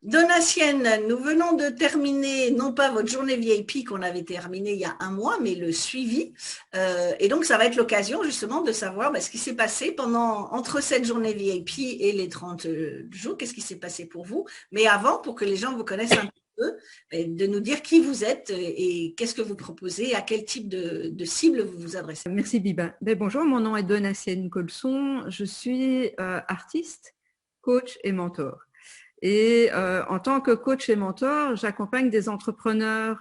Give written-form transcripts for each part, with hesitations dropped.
Donatienne, nous venons de terminer, non pas votre journée VIP qu'on avait terminée il y a un mois, mais le suivi. Et donc, ça va être l'occasion justement de savoir ce qui s'est passé entre cette journée VIP et les 30 jours. Qu'est-ce qui s'est passé pour vous? Mais avant, pour que les gens vous connaissent un peu, de nous dire qui vous êtes et qu'est-ce que vous proposez, à quel type de cible vous vous adressez. Merci Biba. Bonjour, mon nom est Donatienne Colson. Je suis artiste, coach et mentor. Et en tant que coach et mentor, j'accompagne des entrepreneurs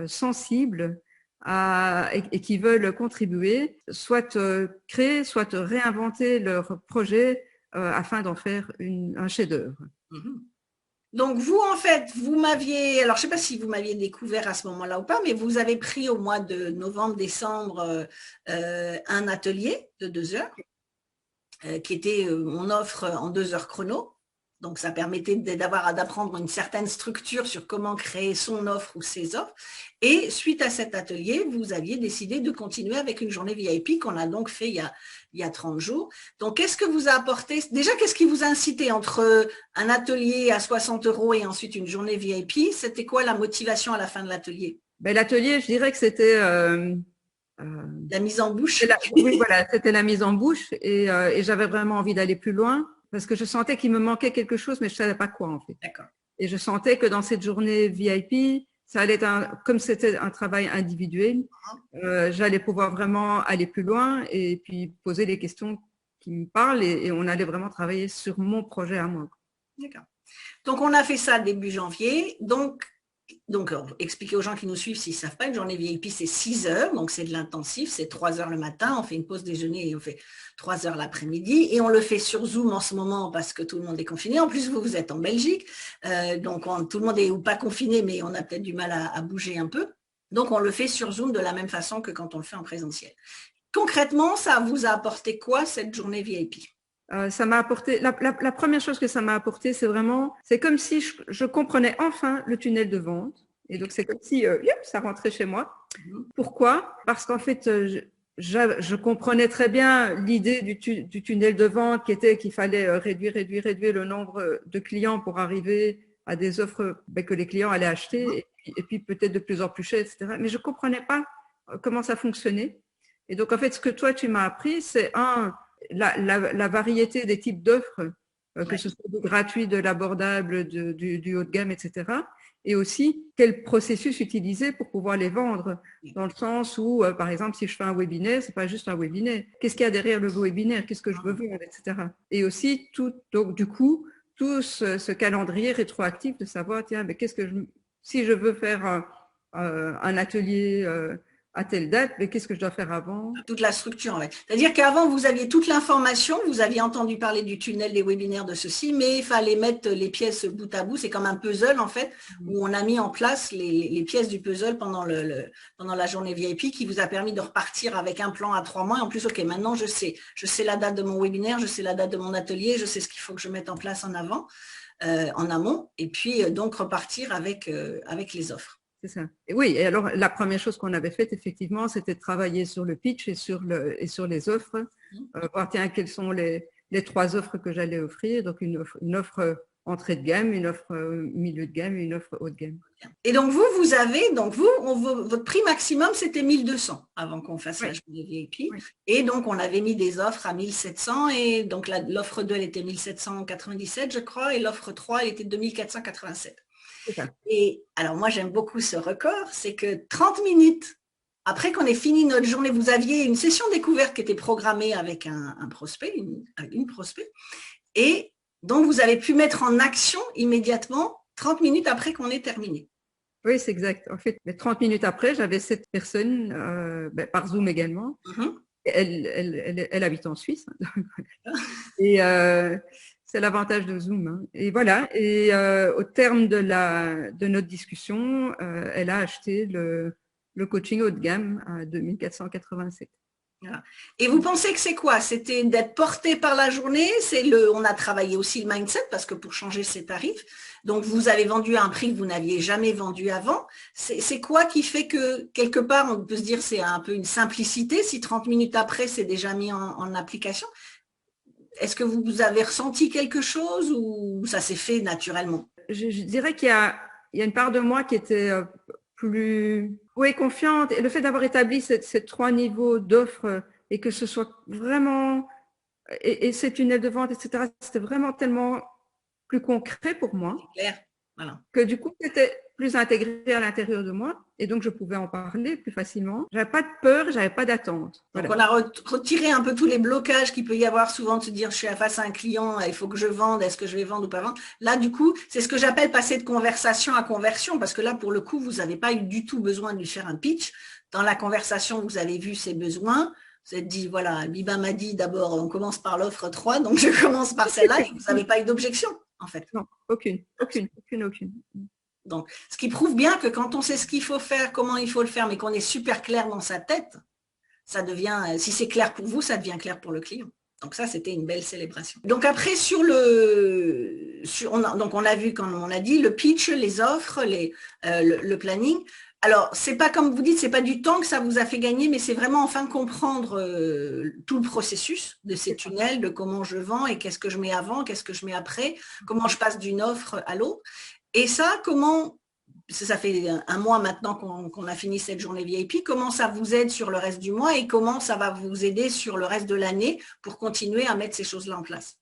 sensibles et qui veulent contribuer, soit créer, soit réinventer leur projet afin d'en faire un chef-d'œuvre. Donc vous, en fait, vous m'aviez, alors je ne sais pas si vous m'aviez découvert à ce moment-là ou pas, mais vous avez pris au mois de novembre-décembre un atelier de 2 heures qui était mon offre en 2 heures chrono. Donc, ça permettait d'apprendre une certaine structure sur comment créer son offre ou ses offres. Et suite à cet atelier, vous aviez décidé de continuer avec une journée VIP qu'on a donc fait il y a 30 jours. Donc, qu'est-ce que vous a apporté? Déjà, qu'est-ce qui vous a incité entre un atelier à 60 € et ensuite une journée VIP? C'était quoi la motivation à la fin de l'atelier? L'atelier, je dirais que c'était… la mise en bouche. Oui, voilà, c'était la mise en bouche et j'avais vraiment envie d'aller plus loin. Parce que je sentais qu'il me manquait quelque chose, mais je ne savais pas quoi en fait. D'accord. Et je sentais que dans cette journée VIP, ça allait être comme c'était un travail individuel, j'allais pouvoir vraiment aller plus loin et puis poser les questions qui me parlent et on allait vraiment travailler sur mon projet à moi. D'accord. Donc, on a fait ça début janvier. Donc expliquer aux gens qui nous suivent s'ils ne savent pas, une journée VIP, c'est 6 heures, donc c'est de l'intensif, c'est 3 heures le matin, on fait une pause déjeuner et on fait 3 heures l'après-midi, et on le fait sur Zoom en ce moment parce que tout le monde est confiné. En plus, vous êtes en Belgique, donc tout le monde est ou pas confiné, mais on a peut-être du mal à bouger un peu. Donc, on le fait sur Zoom de la même façon que quand on le fait en présentiel. Concrètement, ça vous a apporté quoi cette journée VIP ? Ça m'a apporté, la première chose que ça m'a apporté, c'est comme si je comprenais enfin le tunnel de vente. Et donc, c'est comme si ça rentrait chez moi. Pourquoi? Parce qu'en fait, je comprenais très bien l'idée du tunnel de vente qui était qu'il fallait réduire le nombre de clients pour arriver à des offres que les clients allaient acheter et puis peut-être de plus en plus cher, etc. Mais je ne comprenais pas comment ça fonctionnait. Et donc, en fait, ce que toi, tu m'as appris, c'est la variété des types d'offres, que ce soit du gratuit, de l'abordable, du haut de gamme, etc. Et aussi, quel processus utiliser pour pouvoir les vendre. Dans le sens où, par exemple, si je fais un webinaire, c'est pas juste un webinaire. Qu'est-ce qu'il y a derrière le webinaire? Qu'est-ce que je veux vendre, etc. Et aussi, donc, du coup, tout ce calendrier rétroactif de savoir, tiens, mais si je veux faire un atelier à telle date, mais qu'est-ce que je dois faire avant? Toute la structure, ouais. C'est-à-dire qu'avant, vous aviez toute l'information, vous aviez entendu parler du tunnel des webinaires de ceci, mais il fallait mettre les pièces bout à bout. C'est comme un puzzle, en fait, où on a mis en place les pièces du puzzle pendant la journée VIP qui vous a permis de repartir avec un plan à 3 mois. Et en plus, OK, maintenant, je sais la date de mon webinaire, je sais la date de mon atelier, je sais ce qu'il faut que je mette en place en amont, et puis donc repartir avec les offres. C'est ça. Et oui, et alors la première chose qu'on avait faite, effectivement, c'était de travailler sur le pitch et sur les offres, voir tiens, quelles sont les 3 offres que j'allais offrir. Donc une offre entrée de gamme, une offre milieu de gamme et une offre haut de gamme. Et donc votre prix maximum, c'était 1200 avant qu'on fasse la journée VIP. Oui. Et donc, on avait mis des offres à 1700 et donc l'offre 2, elle était 1797, je crois, et l'offre 3, elle était 2487. Et alors, moi, j'aime beaucoup ce record, c'est que 30 minutes après qu'on ait fini notre journée, vous aviez une session découverte qui était programmée avec un prospect, une prospect, et donc vous avez pu mettre en action immédiatement 30 minutes après qu'on ait terminé. Oui, c'est exact. En fait, 30 minutes après, j'avais cette personne, par Zoom également. Elle habite en Suisse. Et c'est l'avantage de Zoom. Hein. Et voilà. Et au terme de notre discussion, elle a acheté le coaching haut de gamme à 2487. Et vous pensez que c'est quoi? C'était d'être porté par la journée. On a travaillé aussi le mindset parce que pour changer ses tarifs, donc vous avez vendu à un prix que vous n'aviez jamais vendu avant. C'est quoi qui fait que quelque part on peut se dire c'est un peu une simplicité si 30 minutes après c'est déjà mis en application? Est-ce que vous avez ressenti quelque chose ou ça s'est fait naturellement? Je dirais il y a une part de moi qui était plus confiante. Et le fait d'avoir établi ces 3 niveaux d'offres et que ce soit vraiment, et ces tunnels de vente, etc., c'était vraiment tellement plus concret pour moi. Clair. Voilà. Que du coup, c'était plus intégré à l'intérieur de moi et donc je pouvais en parler plus facilement. J'avais pas de peur, j'avais pas d'attente. Donc, on a retiré un peu tous les blocages qu'il peut y avoir souvent de se dire, je suis face à un client, il faut que je vende, est-ce que je vais vendre ou pas vendre? Là, du coup, c'est ce que j'appelle passer de conversation à conversion, parce que là, pour le coup, vous n'avez pas eu du tout besoin de lui faire un pitch. Dans la conversation, vous avez vu ses besoins. Vous êtes dit, voilà, Biba m'a dit d'abord, on commence par l'offre 3, donc je commence par celle-là, et vous n'avez pas eu d'objection, en fait. Non, aucune. Donc, ce qui prouve bien que quand on sait ce qu'il faut faire, comment il faut le faire, mais qu'on est super clair dans sa tête, ça devient, si c'est clair pour vous, ça devient clair pour le client. Donc ça, c'était une belle célébration. Donc après, donc on a vu, comme on a dit, le pitch, les offres, le planning. Alors, c'est pas comme vous dites, c'est pas du temps que ça vous a fait gagner, mais c'est vraiment enfin comprendre tout le processus de ces tunnels, de comment je vends et qu'est-ce que je mets avant, qu'est-ce que je mets après, comment je passe d'une offre à l'autre. Et ça, ça fait un mois maintenant qu'on a fini cette journée VIP, comment ça vous aide sur le reste du mois et comment ça va vous aider sur le reste de l'année pour continuer à mettre ces choses-là en place?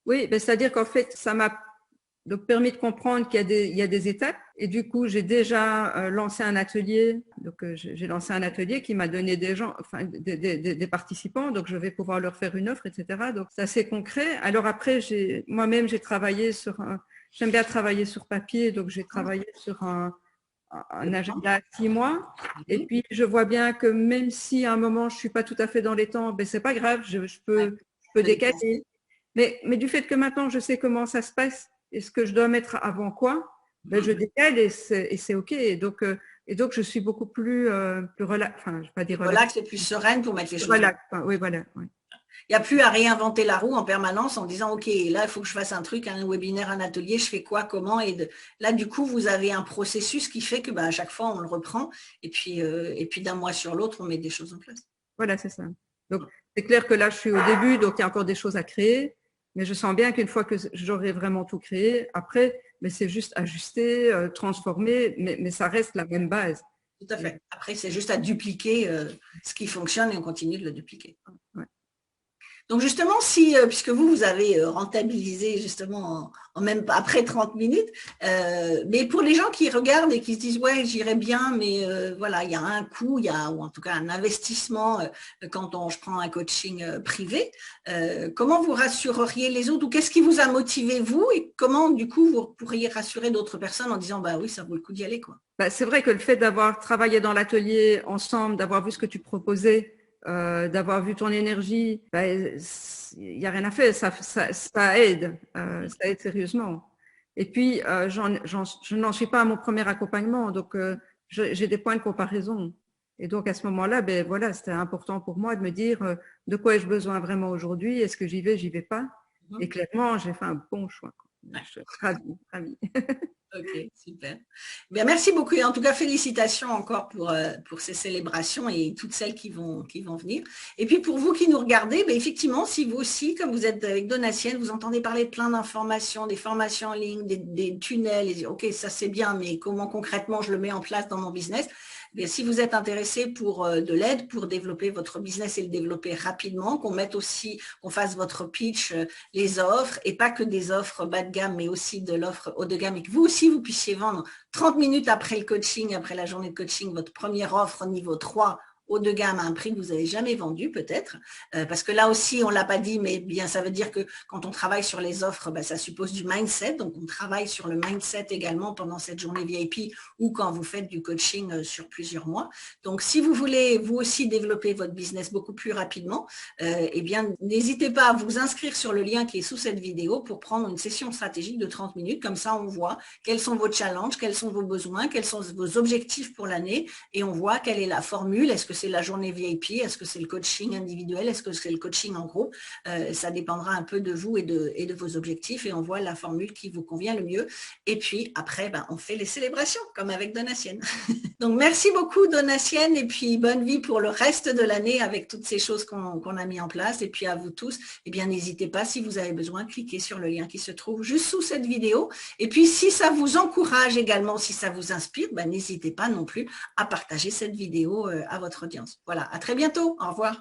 Oui, c'est-à-dire qu'en fait, ça m'a donc permis de comprendre qu'il y a des étapes. Et du coup, j'ai déjà lancé un atelier. Donc, j'ai lancé un atelier qui m'a donné des participants. Donc, je vais pouvoir leur faire une offre, etc. Donc, c'est assez concret. Alors après, moi-même, j'ai travaillé j'aime bien travailler sur papier. Donc, j'ai travaillé sur un agenda à 6 mois. Et puis, je vois bien que même si à un moment, je suis pas tout à fait dans les temps, ben, c'est pas grave. Je peux décaler. Mais du fait que maintenant, je sais comment ça se passe, et ce que je dois mettre avant quoi, ben je décale et c'est OK. Et donc, je suis beaucoup plus relax. Enfin, je ne vais pas dire relax et plus sereine pour mettre les choses. Relax. Oui, voilà. Oui. Il n'y a plus à réinventer la roue en permanence en disant, OK, là, il faut que je fasse un truc, un webinaire, un atelier, je fais quoi, comment. Là, du coup, vous avez un processus qui fait que à chaque fois, on le reprend. Et puis d'un mois sur l'autre, on met des choses en place. Voilà, c'est ça. Donc, c'est clair que là, je suis au début, donc il y a encore des choses à créer. Mais je sens bien qu'une fois que j'aurai vraiment tout créé, après, mais c'est juste ajuster, transformer, mais ça reste la même base. Tout à fait. Après, c'est juste à dupliquer ce qui fonctionne et on continue de le dupliquer. Ouais. Donc justement, puisque vous avez rentabilisé justement même après 30 minutes, mais pour les gens qui regardent et qui se disent ouais, j'irai bien, mais voilà, il y a un coût, ou en tout cas un investissement quand je prends un coaching privé, comment vous rassureriez les autres ou qu'est-ce qui vous a motivé vous et comment du coup vous pourriez rassurer d'autres personnes en disant bah oui, ça vaut le coup d'y aller quoi. C'est vrai que le fait d'avoir travaillé dans l'atelier ensemble, d'avoir vu ce que tu proposais, d'avoir vu ton énergie, il n'y a rien à faire, ça aide sérieusement. Et puis, je n'en suis pas à mon premier accompagnement, donc j'ai des points de comparaison. Et donc, à ce moment-là, voilà, c'était important pour moi de me dire de quoi ai-je besoin vraiment aujourd'hui, est-ce que j'y vais pas. Et clairement, j'ai fait un bon choix. Je suis ravie. Ok, super. Bien, merci beaucoup. Et en tout cas, félicitations encore pour ces célébrations et toutes celles qui vont venir. Et puis, pour vous qui nous regardez, effectivement, si vous aussi, comme vous êtes avec Donatienne, vous entendez parler de plein d'informations, des formations en ligne, des tunnels, et ok, ça c'est bien, mais comment concrètement je le mets en place dans mon business? Mais si vous êtes intéressé pour de l'aide pour développer votre business et le développer rapidement, qu'on fasse votre pitch, les offres, et pas que des offres bas de gamme, mais aussi de l'offre haut de gamme, et que vous aussi, vous puissiez vendre 30 minutes après le coaching, après la journée de coaching, votre première offre niveau 3 haut de gamme à un prix que vous n'avez jamais vendu peut-être, parce que là aussi, on ne l'a pas dit, mais bien ça veut dire que quand on travaille sur les offres, ça suppose du mindset, donc on travaille sur le mindset également pendant cette journée VIP ou quand vous faites du coaching sur plusieurs mois. Donc si vous voulez vous aussi développer votre business beaucoup plus rapidement, n'hésitez pas à vous inscrire sur le lien qui est sous cette vidéo pour prendre une session stratégique de 30 minutes, comme ça on voit quels sont vos challenges, quels sont vos besoins, quels sont vos objectifs pour l'année et on voit quelle est la formule, est-ce que que c'est la journée VIP? Est-ce que c'est le coaching individuel? Est-ce que c'est le coaching en groupe? Ça dépendra un peu de vous et de vos objectifs et on voit la formule qui vous convient le mieux. Et puis après, on fait les célébrations comme avec Donatienne. Donc merci beaucoup Donatienne et puis bonne vie pour le reste de l'année avec toutes ces choses qu'on a mis en place. Et puis à vous tous, eh bien n'hésitez pas si vous avez besoin, cliquez sur le lien qui se trouve juste sous cette vidéo. Et puis si ça vous encourage également, si ça vous inspire, n'hésitez pas non plus à partager cette vidéo à votre audience. Voilà, à très bientôt. Au revoir.